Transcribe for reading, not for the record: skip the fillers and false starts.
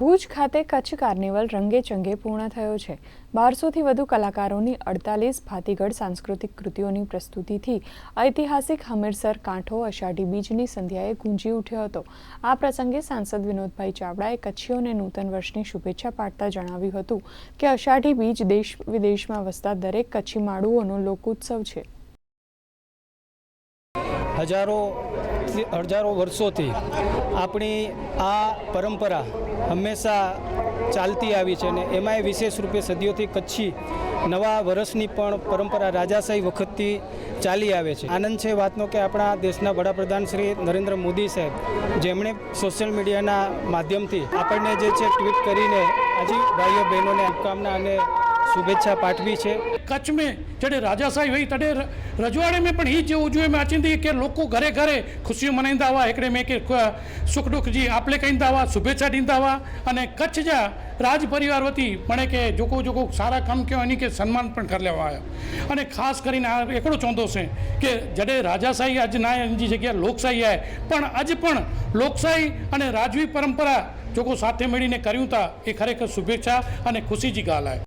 ભુજ ખાતે કચ્છ કાર્નિવલ રંગે ચંગે પૂર્ણ થયો છે। 1200થી વધુ કલાકારોની 48 ભાતીગળ સાંસ્કૃતિક કૃતિઓની પ્રસ્તુતિથી ઐતિહાસિક હમીરસર કાંઠો અષાઢી બીજની સંધ્યાએ ગુંજી ઉઠ્યો હતો। આ પ્રસંગે સાંસદ વિનોદભાઈ ચાવડાએ કચ્છીઓને નૂતન વર્ષની શુભેચ્છા પાઠવતા જણાવ્યું હતું કે અષાઢી બીજ દેશ વિદેશમાં વસતા દરેક કચ્છી માડુઓનો લોકોત્સવ છે। हजारों वर्षों अपनी आ परंपरा हमेशा चालती आवी छे ने एमांय विशेष रूपे सदीओथी कच्छी नवा वर्षनी पण परंपरा राजाशाही वखतथी चाली आवे छे। आनंद छे वातनो के आपणा देशना वडाप्रधान श्री नरेंद्र मोदी साहेब जेमणे सोशल मीडियाना माध्यमथी आपणे जे छे ट्वीट करीने आजी भाईओ बहनोने शुभकामना अने शुभेच्छा पाठवी है। कच्छ में जड़े राजाशाही हुई तड़े रजवाड़े में पण ही जो उजवे में अचींदी के लोग घरे घरे खुशियों मनाईंदा हुआ एकड़े में के सुख दुख जी आपले कहींदा हुआ शुभेच्छा दींदा हुआ अने कच्छ जा राज परिवार वती मने के जोको सारा काम क्यों एनी के सम्मान पण कर लेवा आया अने खास करीने एकड़ो चौंधो छे के जड़े राजाशाही आज ना एनी जग्या लोकशाही है पण आज पण लोकशाही अने राजवी परंपरा जोको साथे मळीने कर्युं ता ए खरेखर शुभेच्छा अने खुशी जी गाल है।